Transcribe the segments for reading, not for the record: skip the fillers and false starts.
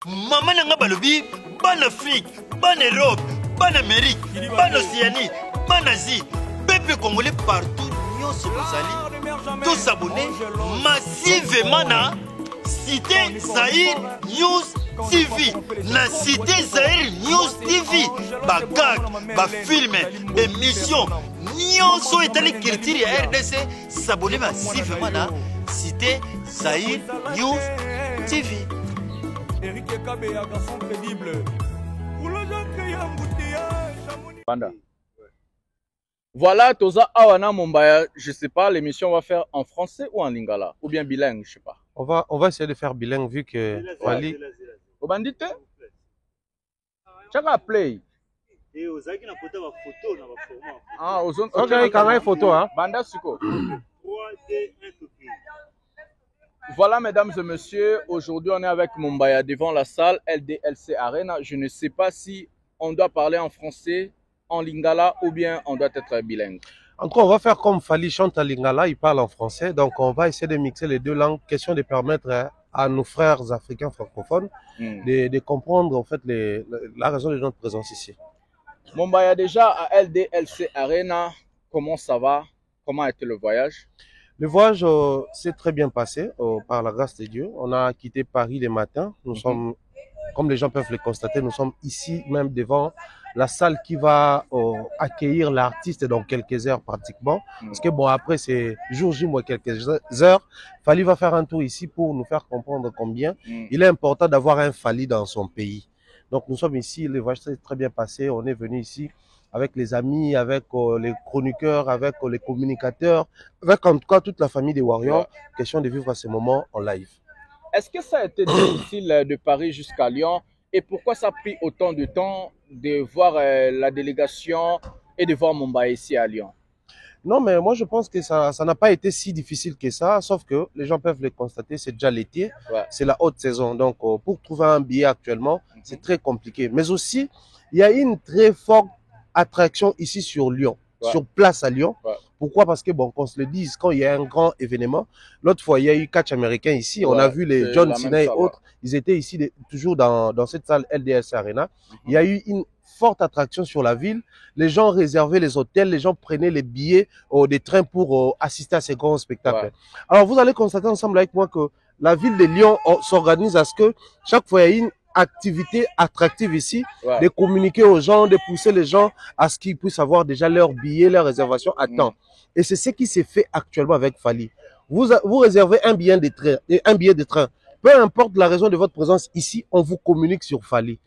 Maman n'a pas balobi, ban Afrique, ban Europe, ban Amérique, ban Océanie, ban Asie, peuple congolais partout, nous sommes tous abonnés massivement na Cité Zahir News TV. Na Cité Zahir News TV. Bagag, film, émission, nous sommes étalés critiques à RDC, s'abonner massivement na Cité Zahir News TV. Eric Kabe, un garçon crédible. Voilà, Toza Awana Mombaya, je sais pas, l'émission va faire en français ou en lingala, ou bien bilingue, je sais pas. On va essayer de faire bilingue vu que Fali. Au bandite? Chaka play. Ah, aux autres. Ok, quand même photo, hein. Banda Suko. Voilà, mesdames et messieurs, aujourd'hui on est avec Mombaya devant la salle LDLC Arena. Je ne sais pas si on doit parler en français, en lingala ou bien on doit être bilingue. Encore, on va faire comme Fali chante en lingala, il parle en français. Donc on va essayer de mixer les deux langues. Question de permettre à nos frères africains francophones de comprendre en fait la raison de notre présence ici. Mombaya, déjà à LDLC Arena, comment ça va? Comment a été le voyage? Le voyage s'est très bien passé par la grâce de Dieu. On a quitté Paris le matin. Nous sommes, comme les gens peuvent le constater, nous sommes ici même devant la salle qui va accueillir l'artiste dans quelques heures pratiquement. Parce que bon, après c'est jour J moins quelques heures. Fali va faire un tour ici pour nous faire comprendre combien il est important d'avoir un Fali dans son pays. Donc nous sommes ici, le voyage s'est très bien passé. On est venu ici avec les amis, avec les chroniqueurs, avec les communicateurs, avec en tout cas toute la famille des Warriors. Question de vivre à ce moment en live. Est-ce que ça a été difficile de Paris jusqu'à Lyon? Et pourquoi ça a pris autant de temps de voir la délégation et de voir Mombaya ici à Lyon? Non, mais moi je pense que ça n'a pas été si difficile que ça, sauf que les gens peuvent le constater, c'est déjà l'été, c'est la haute saison. Donc pour trouver un billet actuellement, c'est très compliqué. Mais aussi, il y a une très forte attraction ici sur Lyon, sur place à Lyon. Pourquoi? Parce que bon, qu'on se le dise, quand il y a un grand événement, l'autre fois il y a eu catch américain ici, on a vu les John Cena et autres, ils étaient ici toujours dans cette salle LDLC Arena. Il y a eu une forte attraction sur la ville, les gens réservaient les hôtels, les gens prenaient les billets des trains pour assister à ces grands spectacles. Alors vous allez constater ensemble avec moi que la ville de Lyon s'organise à ce que chaque fois il y a une activité attractive ici, de communiquer aux gens, de pousser les gens à ce qu'ils puissent avoir déjà leur billet, leur réservation à temps. Et c'est ce qui s'est fait actuellement avec Fali. Vous réservez un billet de train. Peu importe la raison de votre présence ici, on vous communique sur Fali.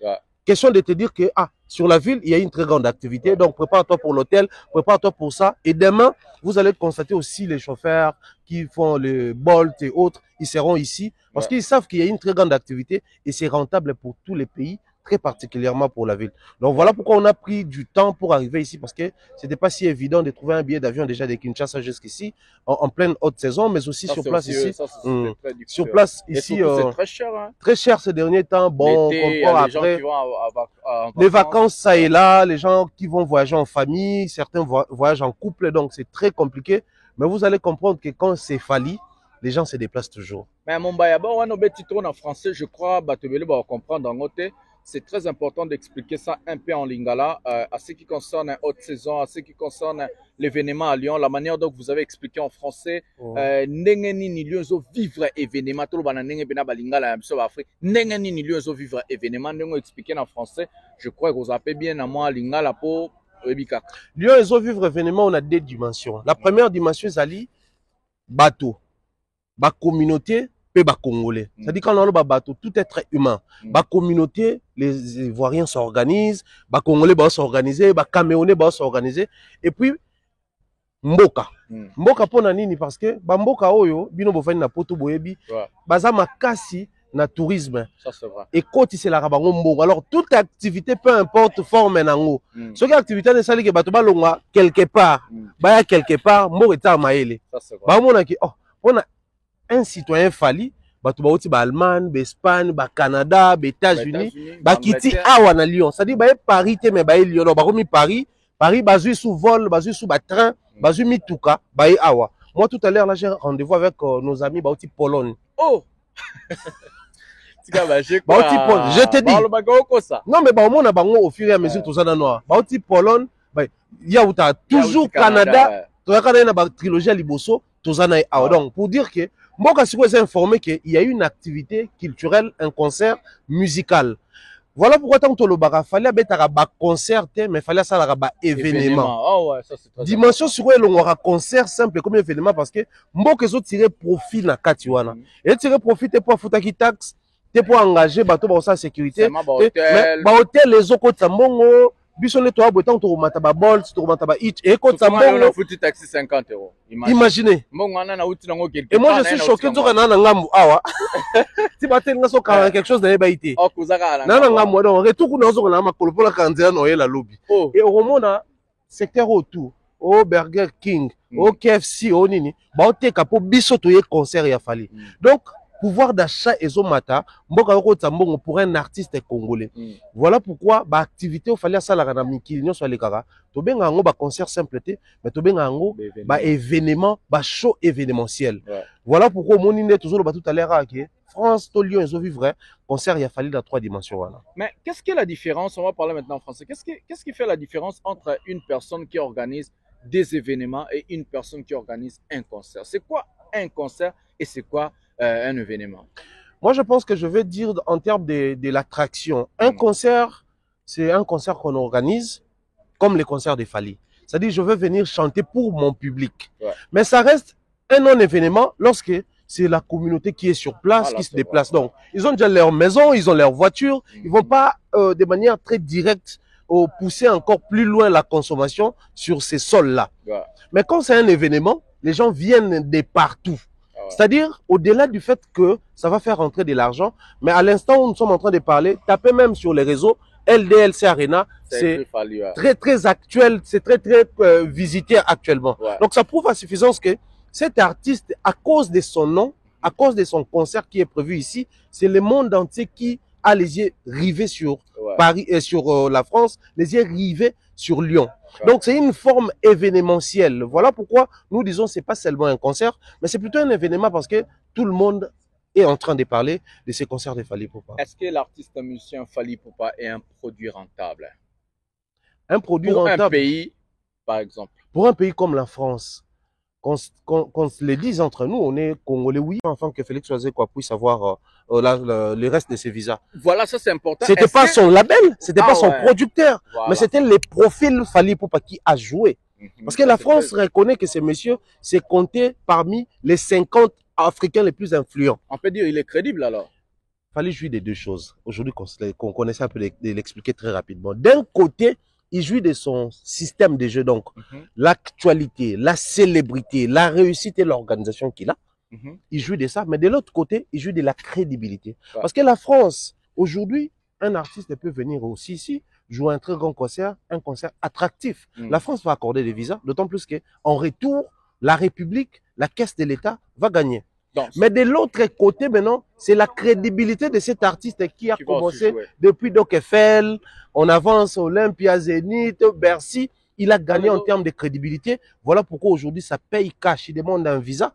Question de te dire que sur la ville, il y a une très grande activité. Donc, prépare-toi pour l'hôtel, prépare-toi pour ça. Et demain, vous allez constater aussi les chauffeurs qui font le Bolt et autres. Ils seront ici parce qu'ils savent qu'il y a une très grande activité et c'est rentable pour tous les pays, très particulièrement pour la ville. Donc, voilà pourquoi on a pris du temps pour arriver ici parce que c'était pas si évident de trouver un billet d'avion déjà de Kinshasa jusqu'ici en pleine haute saison, mais aussi sur place ici. Sur place ici, c'est très cher. Hein? Très cher ces derniers temps. Bon, après. Les vacances, ça et là, les gens qui vont voyager en famille, certains voyagent en couple, donc c'est très compliqué. Mais vous allez comprendre que quand c'est Fali, les gens se déplacent toujours. Mais Mombaya, on a un petit tour en français, je crois, Batobele va comprendre en côté. C'est très important d'expliquer ça un peu en lingala, à ce qui concerne la haute saison, à ce qui concerne l'événement à Lyon, la manière dont vous avez expliqué en français, Nengeni Lyon vivre événement, tout le monde nenge bena balingala sur Afrique, Nengeni Lyon vivre événement, nous expliquer en français, je crois que vous avez bien à moi lingala pour Ebika. Lyon vivre événement, on a deux dimensions. La première dimension, c'est bateau, ba communauté. Congolais. C'est-à-dire quand on a bateau, tout être humain. La communauté, les Ivoiriens s'organisent, les Congolais vont s'organiser, les Camerounais vont s'organiser. Et puis, Mboka. Mboka pour nani parce que Mboka oyo, bino bofani na poto boyebi, baza makasi na tourisme. Ça c'est vrai. Et côté c'est la rabango Mboka. Alors toute activité, peu importe forme nango. Ce qui activité ne sali que bato balonga quelque part, baya quelque part, Mboka eta maele. Ça c'est vrai. Ba mona ki on a un citoyen Fali, bato ba oti ba Allemagne, ba Espagne, ba Canada, ba États-Unis, ba kiti awa na Lyon. Ça dit ba Paris te mais ba Lyon, ba komi Paris bazui sous vol, bazui sous ba train, bazui mituka, ba awa. Moi tout à l'heure là j'ai rendez-vous avec nos amis ba oti Pologne. Oh. Je te dis. Non, mais on a au fur et à mesure, tout ça dans noir. Pologne, il y a toujours Canada, tu as une trilogie à Liboso, tout ça dans donc pour dire que, moi, quand je suis informé qu'il y a eu une activité culturelle, un concert musical. Voilà pourquoi tant que le bar fallait un concert, mais fallait ça un événement. Oh ouais, ça c'est très dimension sur elle, on aura concert simple comme événement parce que moi que ça tirer profit na katiwana. Et tirer profit t'es pour foutre qui taxe, t'es pour engager bateau pour sa sécurité. Mais hôtel les autres côté mbongo, biso ne toi botant to mata ba bol, to mata ba itch et côté mbongo. On fout taxi 50 €. Imaginez. Et moi je suis choqué de na ngambu awa. Si batel nga so quelque chose na baité. Oh kuzaka na ngambu donc retour kuna zo na makolo pour la kanzela no la lobby. Et au moment secteur autour, au Burger King, au KFC, au nini, ba te kapo biso to ye concert ya fali. Donc pouvoir d'achat et zomata, mboka ko tambongo pour un artiste congolais. Voilà pourquoi ba activité au fallait ça la na mikili sur les kara. To benga ngo ba concert simpleté, mais to benga ngo ba événement, ba show événementiel. Voilà pourquoi mon ine toujours ba tout à l'heure que France to Lyon ils vivre concert il a fallu dans 3 dimensions voilà. Mais qu'est-ce qui est la différence? On va parler maintenant en français. Qu'est-ce qui fait la différence entre une personne qui organise des événements et une personne qui organise un concert? C'est quoi un concert et c'est quoi un événement? Moi, je pense que je vais dire en termes de l'attraction. Un concert, c'est un concert qu'on organise comme les concerts de Fally. C'est-à-dire, je veux venir chanter pour mon public. Mais ça reste un non-événement lorsque c'est la communauté qui est sur place, qui se déplace. Donc, ils ont déjà leur maison, ils ont leur voiture. Ils vont pas de manière très directe pousser encore plus loin la consommation sur ces sols-là. Mais quand c'est un événement, les gens viennent de partout. C'est-à-dire, au-delà du fait que ça va faire rentrer de l'argent, mais à l'instant où nous sommes en train de parler, tapez même sur les réseaux, LDLC Arena, c'est très, très actuel, c'est très, très visité actuellement. Donc, ça prouve à suffisance que cet artiste, à cause de son nom, à cause de son concert qui est prévu ici, c'est le monde entier qui a les yeux rivés sur Paris et sur la France, les yeux rivés sur Lyon. Donc, c'est une forme événementielle. Voilà pourquoi nous disons que ce n'est pas seulement un concert, mais c'est plutôt un événement parce que tout le monde est en train de parler de ces concerts de Fally Ipupa. Est-ce que l'artiste musicien Fally Ipupa est un produit rentable? Un produit rentable. Pour un pays, par exemple. Pour un pays comme la France, qu'on se le dise entre nous, on est Congolais, oui, afin que Félix Oisekwa puisse avoir le reste de ses visas. Voilà, ça c'est important. C'était pas son label, c'était pas son producteur, mais c'était les profils Fally Ipupa qui a joué. Parce que la France reconnaît que ce monsieur s'est compté parmi les 50 Africains les plus influents. On peut dire qu'il est crédible alors. Fally jouit de deux choses. Aujourd'hui, qu'on connaissait un peu de l'expliquer très rapidement. D'un côté, il jouit de son système de jeu, donc l'actualité, la célébrité, la réussite et l'organisation qu'il a. Il jouit de ça, mais de l'autre côté, il jouit de la crédibilité. Parce que la France, aujourd'hui, un artiste peut venir aussi ici, jouer un très grand concert, un concert attractif. La France va accorder des visas, d'autant plus qu'en retour, la République, la caisse de l'État va gagner. Mais de l'autre côté, maintenant, c'est la crédibilité de cet artiste qui a commencé depuis Doc Eiffel, on avance Olympia, Zénith, Bercy. Il a gagné en termes de crédibilité. Voilà pourquoi aujourd'hui, ça paye cash. Il demande un visa.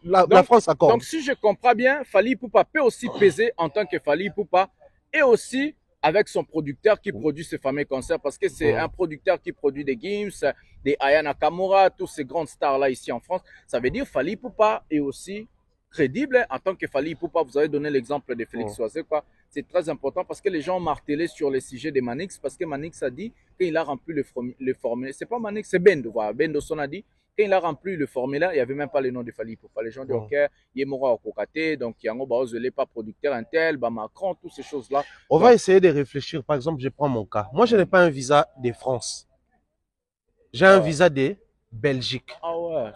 La France accorde. Donc, si je comprends bien, Fally Ipupa peut aussi peser en tant que Fally Ipupa et aussi avec son producteur qui produit ces fameux concerts parce que c'est un producteur qui produit des Gims, des Aya Nakamura, tous ces grandes stars-là ici en France. Ça veut dire Fally Ipupa est aussi crédible en tant que Fally Ipupa. Vous avez donné l'exemple de Félix Oisekwa. C'est très important parce que les gens ont martelé sur le sujet de Manix parce que Manix a dit qu'il a rempli le formulaire. C'est pas Manix, c'est Bendo. Voilà. Bendo son a dit quand il a rempli le formulaire, il n'y avait même pas le nom de Fally Ipupa. Les gens disent, ok, il est mort au Kokate, donc il y a un pas producteur intel, Macron, toutes ces choses-là. On va essayer de réfléchir. Par exemple, je prends mon cas. Moi, je n'ai pas un visa de France. J'ai un visa de Belgique. Ah ouais.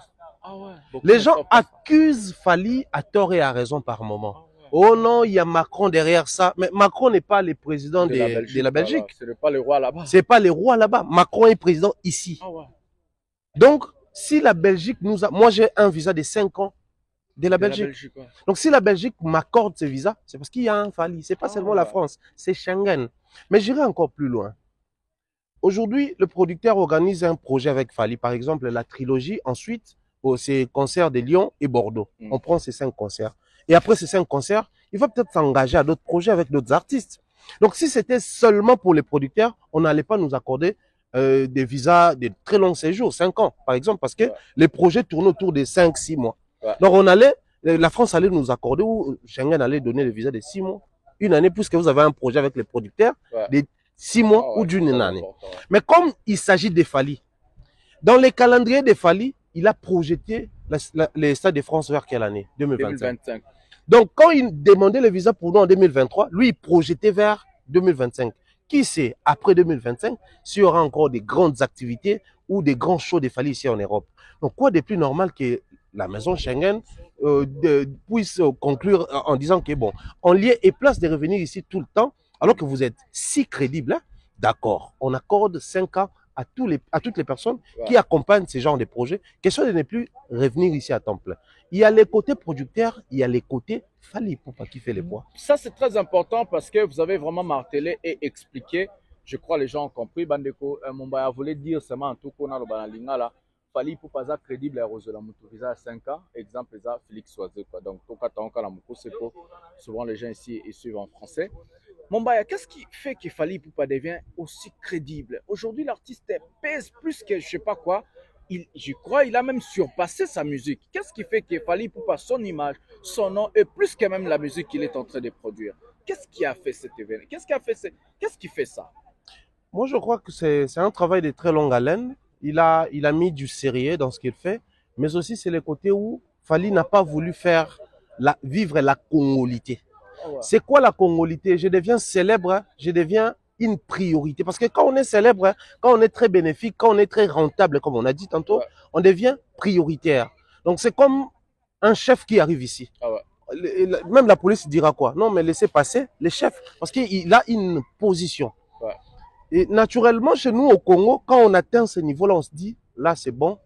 Les gens accusent Fally à tort et à raison par moment. Oh non, il y a Macron derrière ça. Mais Macron n'est pas le président de la Belgique. Ce n'est pas le roi là-bas. Ce n'est pas le roi là-bas. Macron est président ici. Donc, si la Belgique nous a... Moi, j'ai un visa de 5 ans de la Belgique. Donc, si la Belgique m'accorde ce visa, c'est parce qu'il y a un Fally. Ce n'est pas seulement la France, c'est Schengen. Mais j'irai encore plus loin. Aujourd'hui, le producteur organise un projet avec Fally. Par exemple, la trilogie. Ensuite, pour ces concerts de Lyon et Bordeaux. On prend ces 5 concerts. Et après ces 5 concerts, il va peut-être s'engager à d'autres projets avec d'autres artistes. Donc, si c'était seulement pour les producteurs, on n'allait pas nous accorder des visas de très longs séjours, 5 ans, par exemple, parce que les projets tournent autour de 5-6 mois. Donc, la France allait nous accorder, ou Schengen allait donner le visa de 6 mois, une année, puisque vous avez un projet avec les producteurs, de 6 mois ou d'une année. Mais comme il s'agit de Fally, dans les calendriers de Fally, il a projeté les Stades de France vers quelle année? 2025. Donc, quand il demandait le visa pour nous en 2023, lui, il projetait vers 2025. Qui sait, après 2025, s'il y aura encore des grandes activités ou des grands shows de Fally ici en Europe. Donc, quoi de plus normal que la maison Schengen puisse conclure en disant que, bon, on liait et place de revenir ici tout le temps, alors que vous êtes si crédible, hein? D'accord, on accorde 5 ans à toutes les personnes qui accompagnent ce genre de projets, question de ne plus revenir ici à temps plein. Il y a les côtés producteurs, il y a les côtés Fally Ipupa qui fait les poids. Ça, c'est très important parce que vous avez vraiment martelé et expliqué. Je crois que les gens ont compris. Bandeko, Mombaya voulait dire seulement en tout cas, on a le banalinga là. Fally Ipupa est crédible à Rosela Moutouriza à 5 ans. Exemple, c'est Félix Oisé. Donc, souvent les gens ici ils suivent en français. Mombaya, qu'est-ce qui fait que Fally Ipupa devient aussi crédible? Aujourd'hui, l'artiste pèse plus que je ne sais pas quoi. Je crois qu'il a même surpassé sa musique. Qu'est-ce qui fait que Fally Ipupa, son image, son nom, et plus que même la musique qu'il est en train de produire? Qu'est-ce qui a fait cet événement? Qu'est-ce qui fait ça? Moi, je crois que c'est un travail de très longue haleine. Il a mis du sérieux dans ce qu'il fait, mais aussi c'est le côté où Fally n'a pas voulu vivre la congolité. C'est quoi la congolité? Je deviens célèbre, je deviens une priorité. Parce que quand on est célèbre, quand on est très bénéfique, quand on est très rentable, comme on a dit tantôt, on devient prioritaire. Donc c'est comme un chef qui arrive ici. Même la police dira quoi? Non, mais laissez passer les chefs, parce qu'il a une position. Et naturellement, chez nous au Congo, quand on atteint ce niveau-là, on se dit, là c'est bon,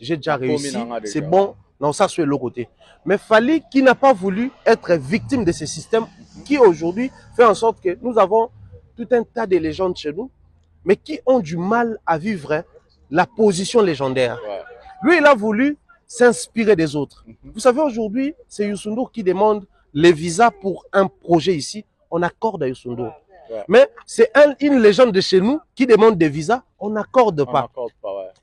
j'ai déjà réussi, c'est bon. Non, ça c'est l'autre côté. Mais Fally qui n'a pas voulu être victime de ce système qui aujourd'hui fait en sorte que nous avons tout un tas de légendes chez nous, mais qui ont du mal à vivre la position légendaire. Lui, il a voulu s'inspirer des autres. Vous savez, aujourd'hui, c'est Youssou N'Dour qui demande les visas pour un projet ici. On accorde à Youssou N'Dour. Mais c'est une légende de chez nous qui demande des visas, on n'accorde pas.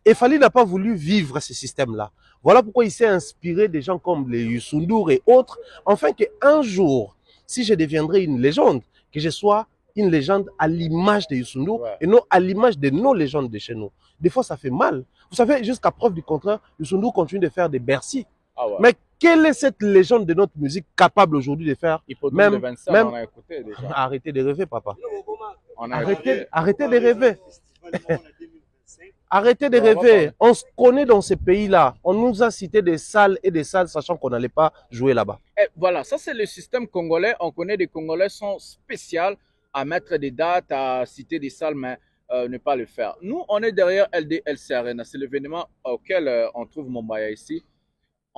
Et Fally n'a pas voulu vivre ce système-là. Voilà pourquoi il s'est inspiré des gens comme les Youssou N'Dour et autres, afin qu'un jour, si je deviendrai une légende, que je sois une légende à l'image de Youssou N'Dour et non à l'image de nos légendes de chez nous. Des fois, ça fait mal. Vous savez, jusqu'à preuve du contraire, Youssou N'Dour continue de faire des Bercy. Mais quelle est cette légende de notre musique capable aujourd'hui de faire? Même, on a écouté déjà. Arrêtez de rêver, papa. Arrêtez de rêver. Arrêtez de rêver. On se connaît dans ces pays-là. On nous a cité des salles et des salles, sachant qu'on n'allait pas jouer là-bas. Voilà, ça c'est le système congolais. On connaît des Congolais sont spéciaux à mettre des dates, à citer des salles, mais ne pas le faire. Nous, on est derrière LDLC Arena. C'est l'événement auquel on trouve Mombaya ici.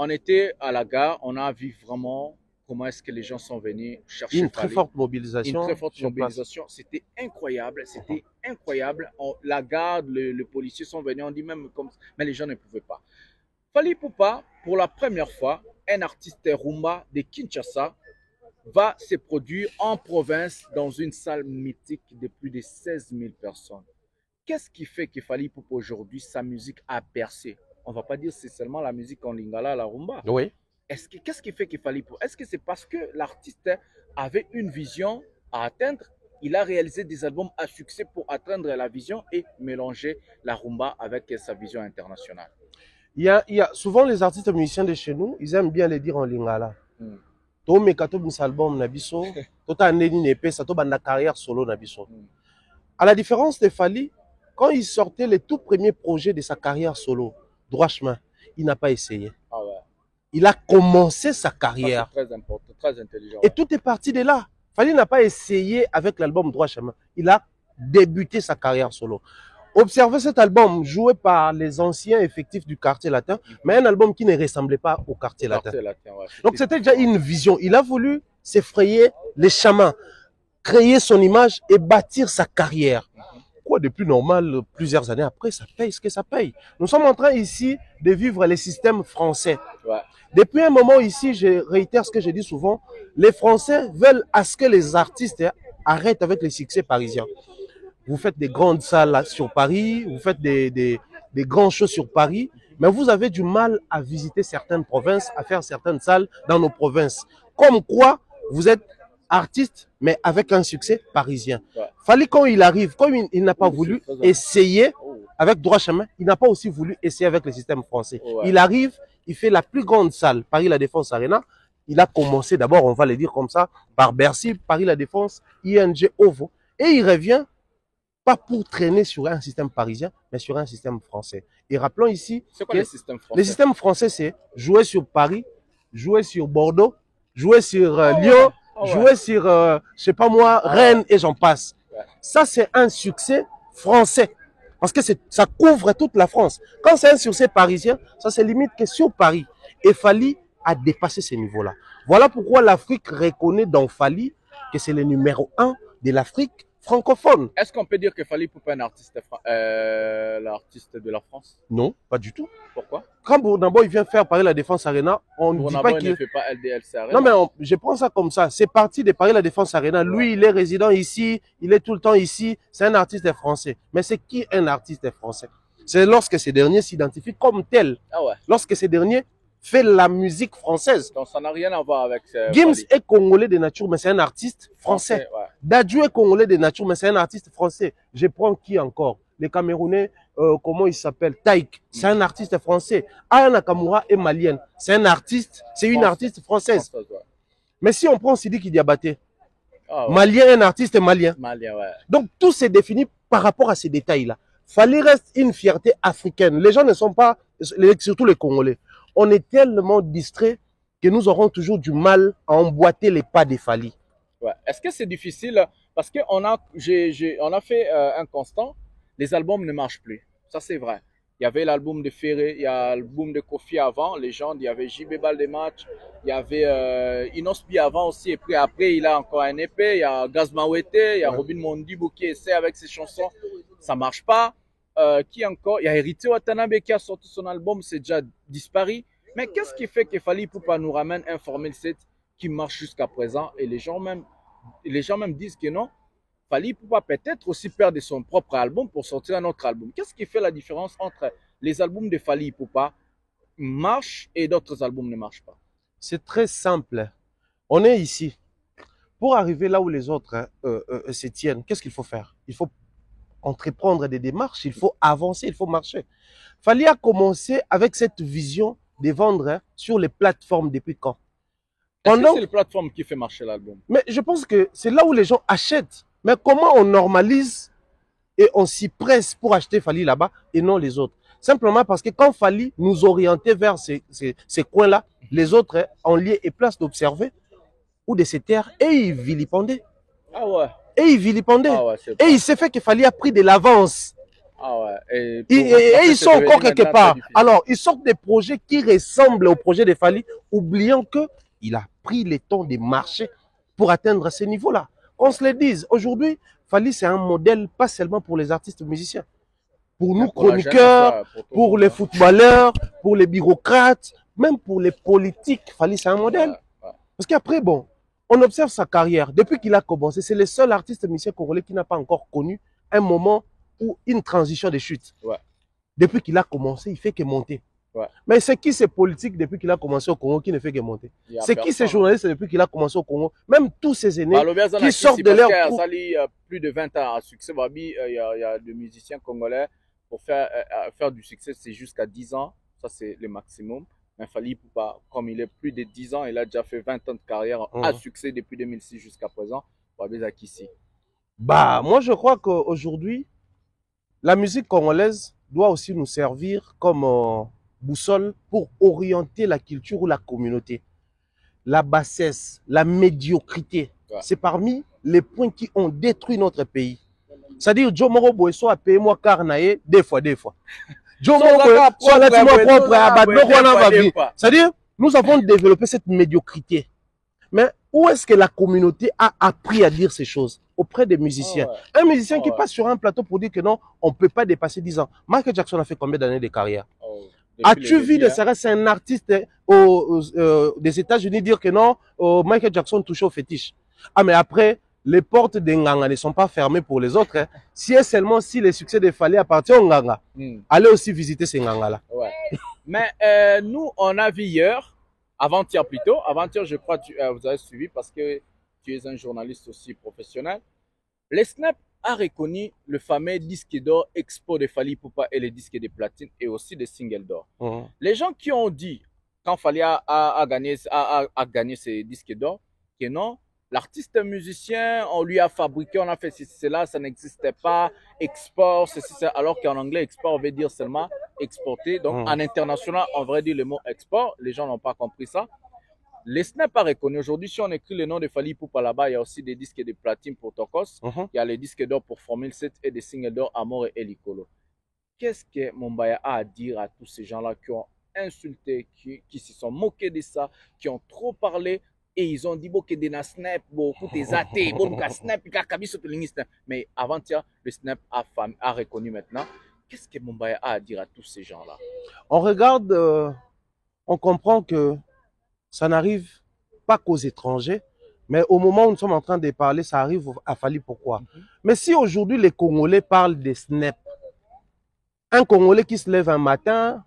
On était à la gare, on a vu vraiment comment est-ce que les gens sont venus chercher une très forte mobilisation. Une très forte mobilisation. C'était incroyable, c'était incroyable. La garde, les policiers sont venus, on dit même comme ça, mais les gens ne pouvaient pas. Fally Ipupa, pour la première fois, un artiste rumba de Kinshasa va se produire en province dans une salle mythique de plus de 16 000 personnes. Qu'est-ce qui fait que Fally Ipupa aujourd'hui, sa musique a percé? On ne va pas dire que c'est seulement la musique en lingala, la rumba. Oui. Qu'est-ce qui fait qu'il fallait pour? Est-ce que c'est parce que l'artiste avait une vision à atteindre? Il a réalisé des albums à succès pour atteindre la vision et mélanger la rumba avec sa vision internationale. Il y a souvent les artistes musiciens de chez nous, ils aiment bien les dire en lingala. To mekato bis album nabiso, to ta neni nepe sa to banda carrière solo nabiso. À la différence de Fally, quand il sortait les tout premiers projets de sa carrière solo, droit chemin, il n'a pas essayé. Il a commencé sa carrière. C'est très important, très intelligent. Et tout est parti de là. Fally n'a pas essayé avec l'album Droit chemin. Il a débuté sa carrière solo. Observez cet album joué par les anciens effectifs du quartier latin, mais un album qui ne ressemblait pas au quartier latin. Donc c'était déjà une vision. Il a voulu s'effrayer les chemins, créer son image et bâtir sa carrière. quoi de plus normal plusieurs années après, ça paye ce que ça paye. Nous sommes en train ici de vivre les systèmes français. Ouais. Depuis un moment ici, je réitère ce que je dis souvent, les Français veulent à ce que les artistes arrêtent avec les succès parisiens. Vous faites des grandes salles sur Paris, vous faites des grands shows sur Paris, mais vous avez du mal à visiter certaines provinces, à faire certaines salles dans nos provinces. Comme quoi, vous êtes artiste, mais avec un succès parisien. Ouais. Fallait quand il arrive, comme il n'a pas voulu essayer avec droit chemin, il n'a pas aussi voulu essayer avec le système français. Ouais. Il arrive, il fait la plus grande salle, Paris La Défense Arena. Il a commencé d'abord, on va le dire comme ça, par Bercy, Paris La Défense, ING, OVO. Et il revient pas pour traîner sur un système parisien, mais sur un système français. Et rappelons ici que le système français? Le système français, c'est jouer sur Paris, jouer sur Bordeaux, jouer sur Lyon, jouer sur, je sais pas moi, Rennes et j'en passe. Ouais. Ça, c'est un succès français. Parce que ça couvre toute la France. Quand c'est un succès parisien, ça se limite que sur Paris. Et Fally a dépassé ces niveaux-là. Voilà pourquoi l'Afrique reconnaît dans Fally que c'est le numéro 1 de l'Afrique francophone. Est-ce qu'on peut dire que Fally Ipupa est un artiste, l'artiste de la France? Non, pas du tout. Pourquoi? Quand Bournabo il vient faire Paris La Défense Arena, on ne dit pas qu'il ne fait pas LDLC Arena. Non, mais je prends ça comme ça. C'est parti de Paris La Défense Arena. Lui, il est résident ici, il est tout le temps ici. C'est un artiste français. Mais c'est qui un artiste français? C'est lorsque ces derniers s'identifient comme tel. Ah ouais. Lorsque ces derniers fait la musique française. Donc ça n'a rien à voir avec Gims est congolais de nature, mais c'est un artiste français. Ouais. Dadju est congolais de nature, mais c'est un artiste français. Je prends qui encore? Les Camerounais, comment il s'appelle? Taïk, c'est un artiste français. Aya Nakamura est malienne, c'est un artiste, c'est une artiste française. Ouais. Mais si on prend Sidiki Diabaté, malien est un artiste malien. Malien, ouais. Donc tout s'est défini par rapport à ces détails-là. Fally reste une fierté africaine. Les gens ne sont pas, surtout les Congolais. On est tellement distrait que nous aurons toujours du mal à emboîter les pas des Fally. Ouais. Est-ce que c'est difficile? Parce qu'on a, on a fait un constat, les albums ne marchent plus. Ça, c'est vrai. Il y avait l'album de Ferré, il y a l'album de Kofi avant, Légende, il y avait JB Baldematch, il y avait Inospi avant aussi, et puis après, il a encore un épée, il y a Gaz Mawete, il y a Robin Mondibou qui essaie avec ses chansons, ça marche pas. Qui encore? Il y a Hérité Watanabe qui a sorti son album, c'est déjà disparu. Mais qu'est-ce qui fait que Fally Ipupa nous ramène un Formule 7 qui marche jusqu'à présent et les gens même disent que non, Fally Ipupa peut-être aussi perdre son propre album pour sortir un autre album. Qu'est-ce qui fait la différence entre les albums de Fally Ipupa marchent et d'autres albums ne marchent pas? C'est très simple. On est ici. Pour arriver là où les autres se tiennent, qu'est-ce qu'il faut faire? Il faut entreprendre des démarches, il faut avancer, il faut marcher. Fally a commencé avec cette vision de vendre sur les plateformes depuis quand? Est-ce que c'est les plateformes qui fait marcher l'album? Mais je pense que c'est là où les gens achètent. Mais comment on normalise et on s'y presse pour acheter Fally là-bas et non les autres? Simplement parce que quand Fally nous orientait vers ces coins-là, les autres en lieu et place d'observer ou de se taire et ils vilipendaient. Ah ouais. Et il vilipendait. Ah ouais, et il s'est fait qu'il fallait a pris de l'avance. Ah ouais. Et ils sont encore quelque part. Alors, ils sortent des projets qui ressemblent au projet de Fally, oubliant qu'il a pris le temps de marcher pour atteindre ce niveau-là. On se le dise, aujourd'hui, Fally, c'est un modèle pas seulement pour les artistes musiciens. Pour nous, chroniqueurs, pour les footballeurs, pour les bureaucrates, même pour les politiques, Fally, c'est un modèle. Parce qu'après, bon, on observe sa carrière. Depuis qu'il a commencé, c'est le seul artiste musicien congolais qui n'a pas encore connu un moment ou une transition de chute. Ouais. Depuis qu'il a commencé, il fait que monter. Ouais. Mais c'est qui ces politiques depuis qu'il a commencé au Congo qui ne fait que monter? C'est qui ces journalistes depuis qu'il a commencé au Congo? Même tous ces aînés qui sortent de leur... Ça lit plus de 20 ans à succès. Il y a des musiciens congolais pour faire du succès, c'est jusqu'à 10 ans. Ça, c'est le maximum. Mais Fally Ipupa, comme il est plus de 10 ans, il a déjà fait 20 ans de carrière à succès depuis 2006 jusqu'à présent. Bah, moi, je crois qu'aujourd'hui, la musique congolaise doit aussi nous servir comme boussole pour orienter la culture ou la communauté. La bassesse, la médiocrité, c'est parmi les points qui ont détruit notre pays. C'est-à-dire, Joe Moro Boesso a payé moi carnaye des fois. C'est-à-dire, nous avons développé cette médiocrité. Mais Où est-ce que la communauté a appris à dire ces choses? Auprès des musiciens. Un musicien qui passe sur un plateau pour dire que non, on ne peut pas dépasser 10 ans. Michael Jackson a fait combien d'années de carrière? As-tu vu c'est un artiste des États-Unis dire que non, Michael Jackson touchait au fétiche? Ah, mais après, les portes des Nganga ne sont pas fermées pour les autres. Hein. Si et seulement si les succès de Fally appartiennent aux Nganga, allez aussi visiter ces Nganga-là. Ouais. Mais nous, on a vu hier, avant-hier plutôt, avant-hier, je crois que vous avez suivi parce que tu es un journaliste aussi professionnel. Les Snap a reconnu le fameux disque d'or Expo de Fally Ipupa et les disques de platine et aussi des singles d'or. Les gens qui ont dit, quand Fally a gagné ces disques d'or, que non, l'artiste musicien, on lui a fabriqué, on a fait ceci, cela, ça n'existait pas, export, ceci, cela, alors qu'en anglais, export veut dire seulement exporter. Donc en international, on devrait dire le mot export, les gens n'ont pas compris ça. Les Snap a reconnu aujourd'hui, si on écrit le nom de Fally Ipupa là-bas, il y a aussi des disques de platine pour Tokos, il y a les disques d'or pour Formule 7 et des singles d'or Amore et Likolo. Qu'est-ce que Mumbaya a à dire à tous ces gens-là qui ont insulté, qui se sont moqués de ça, qui ont trop parlé et ils ont dit que des Snap, beaucoup des athées, Snap, mais avant-hier, le Snap a reconnu maintenant. Qu'est-ce que Mumbaya a à dire à tous ces gens-là? On regarde, on comprend que ça n'arrive pas qu'aux étrangers, mais au moment où nous sommes en train de parler, ça arrive à Fally. Pourquoi? Mais si aujourd'hui les Congolais parlent des Snap, un Congolais qui se lève un matin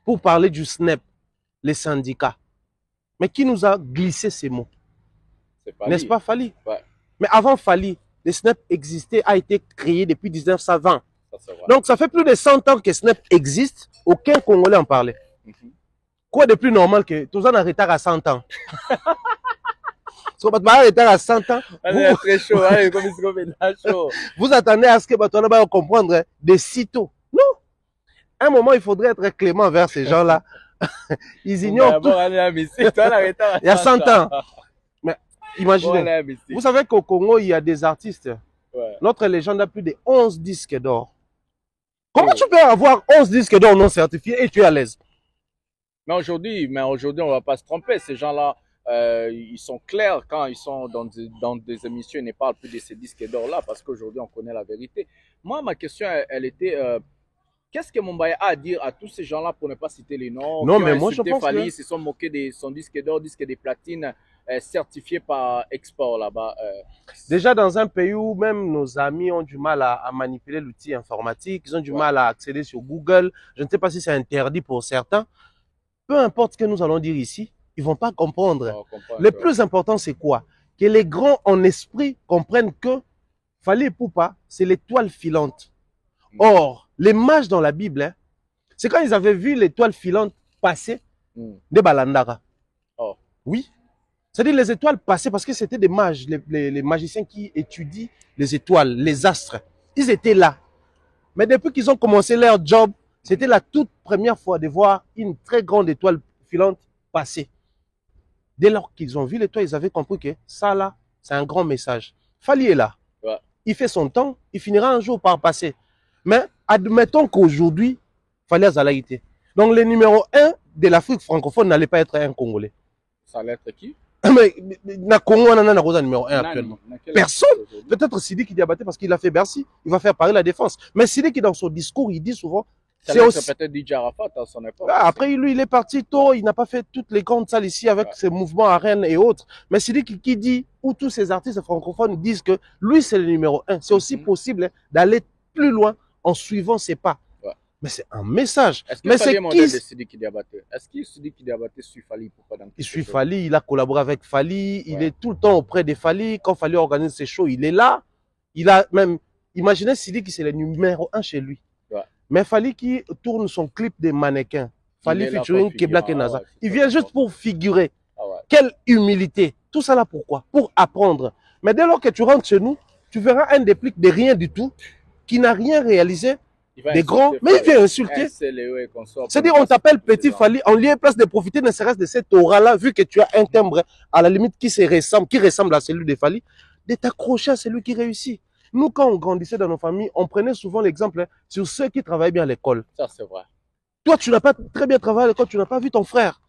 pour parler du Snap, les syndicats, mais qui nous a glissé ces mots? N'est-ce pas Fally? Ouais. Mais avant Fally, le Snap existait, a été créé depuis 1920. Donc ça fait plus de 100 ans que Snap existe, aucun Congolais en parlait. Quoi de plus normal que tout ça en retard à 100 ans? À 100 ans, vous attendez à ce que Batola va comprendre de sitôt. Non. À un moment, il faudrait être clément vers ces gens-là. Ils ignorent tout. Il y a 100 ans. Mais imaginez, vous savez qu'au Congo, il y a des artistes. Notre légende a plus de 11 disques d'or. Comment tu peux avoir 11 disques d'or non certifiés et tu es à l'aise? Mais aujourd'hui, on ne va pas se tromper. Ces gens-là, ils sont clairs quand ils sont dans des émissions. Ils ne parlent plus de ces disques d'or-là parce qu'aujourd'hui, on connaît la vérité. Moi, ma question, elle était, qu'est-ce que Mumbaya a à dire à tous ces gens-là pour ne pas citer les noms? Non, mais moi, je pense Fally, ils se sont moqués de son disque d'or, disque de platine, certifié par export là-bas. Déjà, dans un pays où même nos amis ont du mal à manipuler l'outil informatique, ils ont du mal à accéder sur Google. Je ne sais pas si c'est interdit pour certains. Peu importe ce que nous allons dire ici, ils ne vont pas comprendre. Le plus important, c'est quoi? Que les grands en esprit comprennent que Fally Ipupa, c'est l'étoile filante. Or, les mages dans la Bible, hein, c'est quand ils avaient vu l'étoile filante passer de Balandara. Oui. C'est-à-dire les étoiles passaient parce que c'était des mages, les magiciens qui étudient les étoiles, les astres. Ils étaient là. Mais depuis qu'ils ont commencé leur job, c'était la toute première fois de voir une très grande étoile filante passer. Dès lors qu'ils ont vu l'étoile, ils avaient compris que ça là, c'est un grand message. Fally est là. Ouais. Il fait son temps, il finira un jour par passer. Mais admettons qu'aujourd'hui, Fally a Zalaïté. Donc le numéro 1 de l'Afrique francophone n'allait pas être un Congolais. Ça allait être qui? Mais na Congo, on a un numéro 1 actuellement. Personne. Peut-être Sidiki Diabaté parce qu'il a fait Bercy. Il va faire parler la défense. Mais Sidiki, dans son discours, il dit souvent. C'est aussi peut-être DJ Arafat à son époque. Après, lui, il est parti tôt. Il n'a pas fait toutes les grandes salles ici avec ses mouvements à Rennes et autres. Mais Sidiki qui dit, où tous ces artistes francophones disent que lui, c'est le numéro 1. C'est aussi possible d'aller plus loin en suivant ses pas. Mais c'est un message. Est-ce que Fally est modèle de Sidiki Diabaté? Est-ce que Sidiki Diabaté suit Fally pour pas dans Il suit Fally, il a collaboré avec Fally, il est tout le temps auprès de Fally. Quand Fally organise ses shows, il est là. Il a même, imaginez Sidiki, c'est le numéro 1 chez lui. Mais Fally qui tourne son clip des mannequins, Fally featuring Keblak et Naza, il vient juste pour figurer. Quelle humilité. Tout ça là pourquoi? Pour apprendre. Mais dès lors que tu rentres chez nous, tu verras un déplique de rien du tout, qui n'a rien réalisé. Des grands, mais il vient insulter. C'est-à-dire, on t'appelle petit Fally, en lieu et place de profiter ne serait-ce de cette aura-là, vu que tu as un timbre à la limite qui ressemble à celui de Fally, de t'accrocher à celui qui réussit. Nous, quand on grandissait dans nos familles, on prenait souvent l'exemple sur ceux qui travaillaient bien à l'école. Ça, c'est vrai. Toi, tu n'as pas très bien travaillé à l'école, tu n'as pas vu ton frère.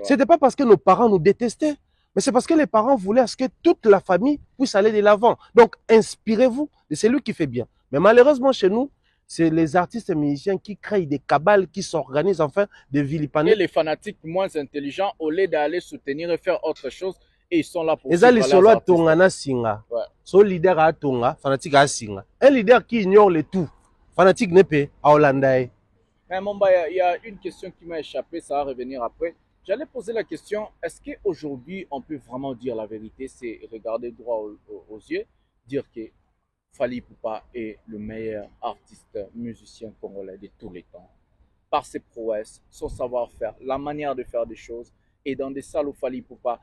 C'était pas parce que nos parents nous détestaient. Mais c'est parce que les parents voulaient à ce que toute la famille puisse aller de l'avant. Donc, inspirez-vous de celui qui fait bien. Mais malheureusement, chez nous, c'est les artistes et musiciens qui créent des cabales, qui s'organisent, enfin, des vilipendés. Et les fanatiques moins intelligents, au lieu d'aller soutenir et faire autre chose, et ils sont là pour... Et ça, les solos tongana singa. So leader a tonga, fanatique a singa. Un leader qui ignore le tout, fanatique n'est pas à Hollandais. Mais Momba, il y a une question qui m'a échappé, ça va revenir après. J'allais poser la question, est-ce qu'aujourd'hui, on peut vraiment dire la vérité, c'est regarder droit aux yeux, dire que Fally Ipupa est le meilleur artiste musicien congolais de tous les temps, par ses prouesses, son savoir-faire, la manière de faire des choses, et dans des salles où Fally Ipupa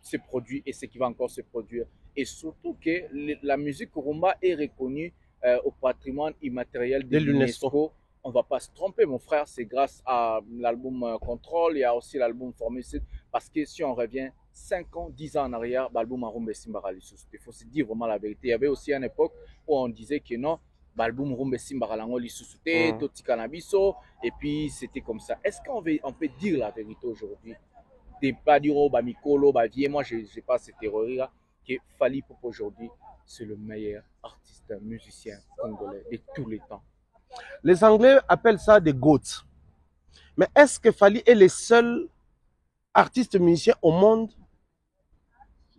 se produit et ce qui va encore se produire, et surtout que la musique rumba est reconnue au patrimoine immatériel de l'UNESCO. On ne va pas se tromper, mon frère, c'est grâce à l'album Control, il y a aussi l'album Formicide, parce que si on revient 5 ans, 10 ans en arrière, l'album Rumba Simbara Lissus. Il faut se dire vraiment la vérité. Il y avait aussi une époque où on disait que non, l'album Rumba Simbara Lissus, Toti Cannabiso, et puis c'était comme ça. Est-ce qu'on peut dire la vérité aujourd'hui? Des pas dire oh, Mikolo, Vie, moi je n'ai pas cette théorie-là, que Fally Ipupa aujourd'hui, c'est le meilleur artiste musicien congolais de tous les temps. Les Anglais appellent ça des GOAT. Mais est-ce que Fally est le seul artiste musicien au monde,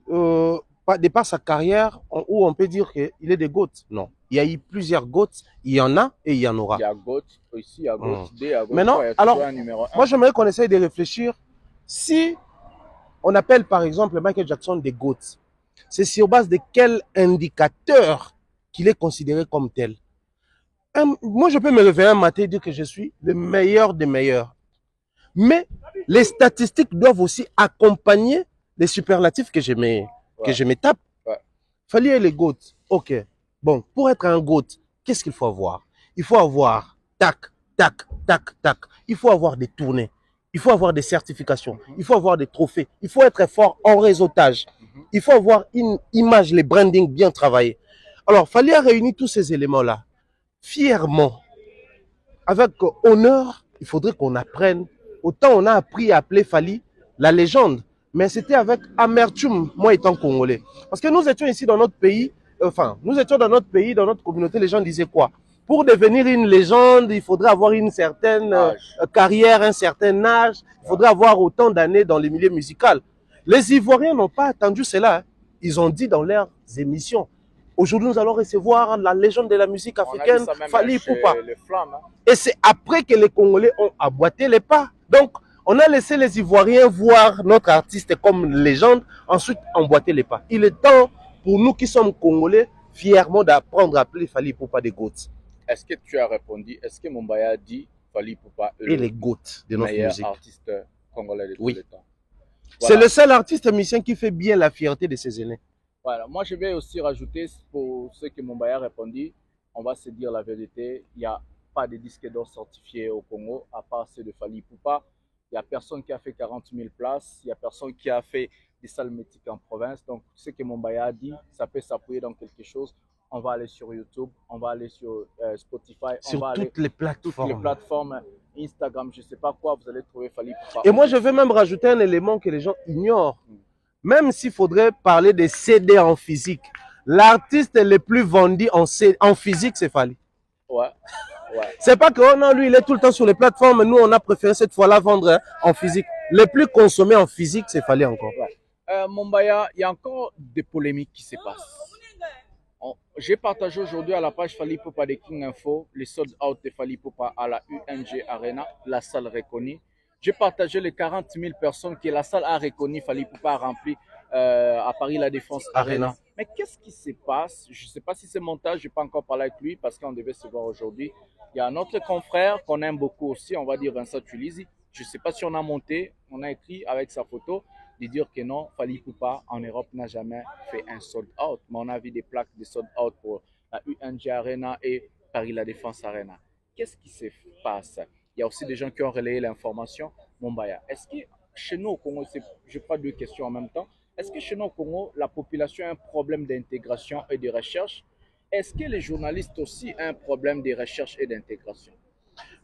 de par sa carrière, où on peut dire qu'il est des GOAT? Non. Il y a eu plusieurs GOAT, il y en a et il y en aura. Il y a GOAT ici, il y a GOAT D, il y a GOAT Maintenant, 3, il y a alors, un numéro 1. moi j'aimerais qu'on essaye de réfléchir. Si on appelle par exemple Michael Jackson des GOAT, c'est sur base de quel indicateur qu'il est considéré comme tel? Moi, je peux me réveiller un matin et dire que je suis le meilleur des meilleurs. Mais les statistiques doivent aussi accompagner les superlatifs que je me tape. Fally est les GOAT. Ok. Bon, pour être un GOAT, qu'est-ce qu'il faut avoir? Il faut avoir tac, tac, tac, tac. Il faut avoir des tournées. Il faut avoir des certifications. Il faut avoir des trophées. Il faut être fort en réseautage. Il faut avoir une image, les branding bien travaillés. Alors, Fally a réuni tous ces éléments-là. Fièrement, avec honneur, il faudrait qu'on apprenne. Autant on a appris à appeler Fally la légende, mais c'était avec amertume, moi étant congolais. Parce que nous étions ici dans notre pays, dans notre communauté, les gens disaient quoi? Pour devenir une légende, il faudrait avoir une certaine carrière, un certain âge, il faudrait avoir autant d'années dans le milieu musical. Les Ivoiriens n'ont pas attendu cela. Ils ont dit dans leurs émissions, aujourd'hui, nous allons recevoir la légende de la musique africaine, Fally Ipupa. Et c'est après que les Congolais ont aboîté les pas. Donc, on a laissé les Ivoiriens voir notre artiste comme légende, ensuite emboîter les pas. Il est temps pour nous qui sommes Congolais, fièrement d'apprendre à appeler Fally Ipupa des GOAT. Est-ce que tu as répondu? Est-ce que Mombaya a dit Fally Ipupa est les GOAT de notre musique? Artiste congolais de tous les temps. Voilà. C'est le seul artiste musicien qui fait bien la fierté de ses aînés. Voilà, moi je vais aussi rajouter, pour ceux que Mombaya a répondu, on va se dire la vérité, il n'y a pas de disque d'or certifié au Congo, à part ceux de Fally Ipupa. Il n'y a personne qui a fait 40 000 places, il n'y a personne qui a fait des salles mythiques en province. Donc ce que Mombaya a dit, ça peut s'appuyer dans quelque chose. On va aller sur YouTube, on va aller sur Spotify, sur on va toutes les plateformes. Instagram, je ne sais pas quoi, vous allez trouver Fally Ipupa. Et moi je vais même rajouter un élément que les gens ignorent. Même s'il faudrait parler des CD en physique, l'artiste le plus vendu en physique, c'est Fally. Ouais. C'est pas que oh non, lui, il est tout le temps sur les plateformes. Nous, on a préféré cette fois-là vendre en physique. Le plus consommé en physique, c'est Fally encore. Mombaya, il y a encore des polémiques qui se passent. J'ai partagé aujourd'hui à la page Fally Ipupa de King Info les sold out de Fally Ipupa à la UNG Arena, la salle reconnue. J'ai partagé les 40 000 personnes que la salle a reconnu, Fally Ipupa a rempli à Paris La Défense Arena. Mais qu'est-ce qui se passe? Je ne sais pas si c'est montage, je n'ai pas encore parlé avec lui parce qu'on devait se voir aujourd'hui. Il y a un autre confrère qu'on aime beaucoup aussi, on va dire Vincent Tulizi. Je ne sais pas si on a monté, on a écrit avec sa photo de dire que non, Fally Ipupa en Europe n'a jamais fait un sold out. Mais on a vu des plaques de sold out pour la UNG Arena et Paris La Défense Arena. Qu'est-ce qui se passe? Il y a aussi des gens qui ont relayé l'information. Mombaya, est-ce que chez nous au Congo, je crois deux questions en même temps. Est-ce que chez nous au Congo, la population a un problème d'intégration et de recherche? Est-ce que les journalistes aussi ont un problème de recherche et d'intégration?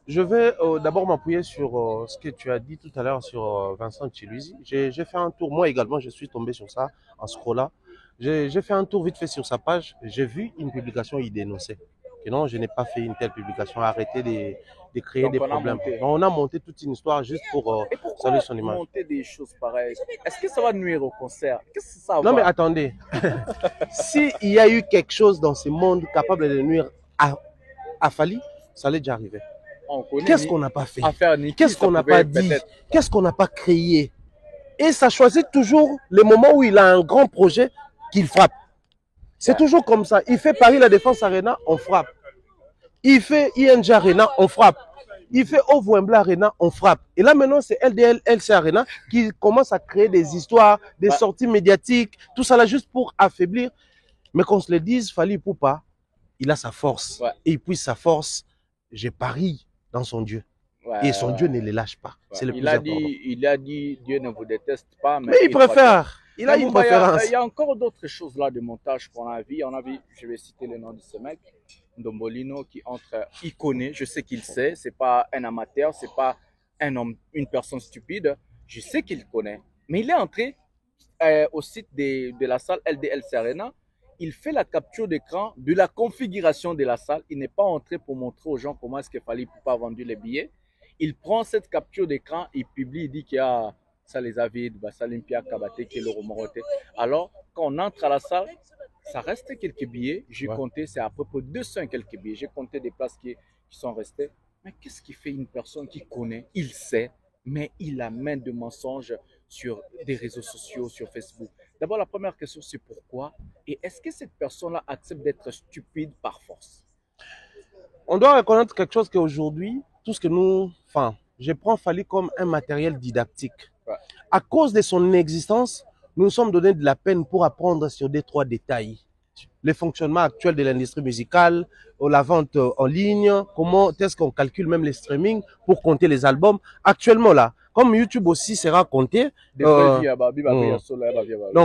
Je vais d'abord m'appuyer sur ce que tu as dit tout à l'heure sur Vincent Chiluizi. J'ai fait un tour, moi également, je suis tombé sur ça en scrollant. J'ai fait un tour vite fait sur sa page. J'ai vu une publication, il dénonçait. Et non, je n'ai pas fait une telle publication. Arrêtez de créer Donc, des problèmes. Donc, on a monté toute une histoire juste pour saluer son image. Monter des choses pareilles, est-ce que ça va nuire au concert? Qu'est-ce que ça va? Non, mais attendez. S'il y a eu quelque chose dans ce monde capable de nuire à Fally, ça allait déjà arriver. Qu'est-ce qu'on n'a pas fait? Qu'est-ce qu'on n'a pas dit? Qu'est-ce qu'on n'a pas créé? Et ça choisit toujours le moment où il a un grand projet qu'il frappe. C'est toujours comme ça. Il fait Paris La Défense Arena, on frappe. Il fait ING Arena, on frappe. Il fait Wembley Arena, on frappe. Et là maintenant, c'est LDL, LC Arena qui commence à créer des histoires, des sorties médiatiques, tout ça là juste pour affaiblir. Mais qu'on se le dise, Fally Ipupa, il a sa force. Et puis sa force, j'ai pari dans son Dieu. Et son Dieu ne les lâche pas. C'est le plus important. Il a dit, Dieu ne vous déteste pas. Mais il préfère. Il a une préférence. Il y a encore d'autres choses là de montage qu'on a vu. On a vu, je vais citer le nom de ce mec, Ndombolino, qui entre, il connaît, je sais qu'il sait, c'est pas un amateur, c'est pas un homme, une personne stupide, je sais qu'il connaît. Mais il est entré au site de la salle LDLC Arena, il fait la capture d'écran de la configuration de la salle, il n'est pas entré pour montrer aux gens comment est-ce qu'il fallait pas vendre les billets. Il prend cette capture d'écran, il publie, il dit qu'il y a ça les Avides, Bassalimpia, Kabate, Kelo, Romorote. Alors, quand on entre à la salle, ça reste quelques billets. J'ai compté, c'est à peu près 200 et quelques billets. J'ai compté des places qui sont restées. Mais qu'est-ce qui fait une personne qui connaît, il sait, mais il amène de mensonges sur des réseaux sociaux, sur Facebook? D'abord, la première question, c'est pourquoi? Et est-ce que cette personne-là accepte d'être stupide par force? On doit reconnaître quelque chose qu'aujourd'hui, tout ce que nous... Enfin, je prends Fally comme un matériel didactique. À cause de son existence, nous nous sommes donné de la peine pour apprendre sur des trois détails. Le fonctionnement actuel de l'industrie musicale, la vente en ligne, comment est-ce qu'on calcule même les streamings pour compter les albums. Actuellement là, comme YouTube aussi sera compté, donc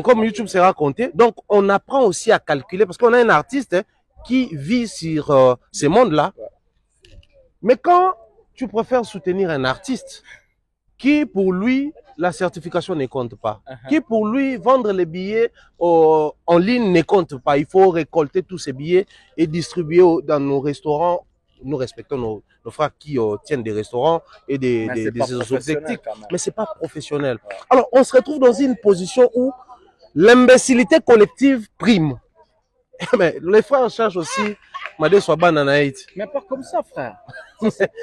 comme YouTube sera compté, donc on apprend aussi à calculer parce qu'on a un artiste qui vit sur ces mondes-là. Mais quand tu préfères soutenir un artiste qui, pour lui, la certification ne compte pas, qui, pour lui, vendre les billets en ligne ne compte pas. Il faut récolter tous ces billets et distribuer dans nos restaurants. Nous respectons nos frères qui tiennent des restaurants et des objectifs, mais ce n'est pas professionnel. Alors, on se retrouve dans une position où l'imbécilité collective prime. Mais les frères cherchent aussi Madé soit bananaïte. Mais pas comme ça, frère.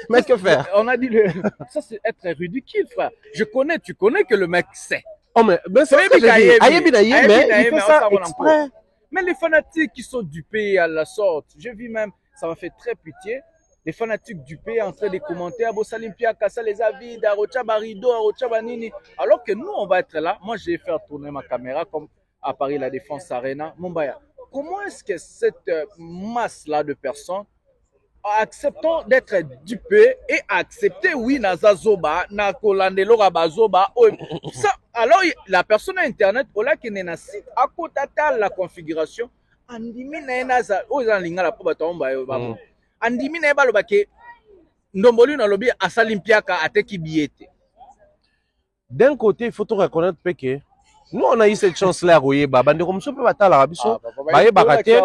Mais que faire? On a dit ça, c'est être ridicule, frère. Tu connais que le mec sait. Oh, mais c'est ce que j'ai dit. Mais il fait ça exprès. Mais les fanatiques qui sont dupés à la sorte, j'ai vu même, ça m'a fait très pitié, les fanatiques dupés en train de commenter à Bossalimpia, Kassa les avis, Arocha Barido, Arocha Banini. Alors que nous, on va être là. Moi, je vais faire tourner ma caméra comme à Paris La Défense Arena. Mumbaya. Comment est-ce que cette masse-là de personnes acceptent d'être dupées et accepter, oui, Nazazoba, Nakolandelo Rabazoba, ça, alors la personne à Internet, au là qui n'est pas site, à côté de la configuration, andimi na naza, oza linga la poba tomba yo babo, andimi na balo bake, ndomboli na lobi asalimpiaka ateki biete. D'un côté, il faut tout reconnaître que nous, on a eu cette chance-là, Royeba. Bande comme ça, peut battre la Rabiso. Baye Baraté,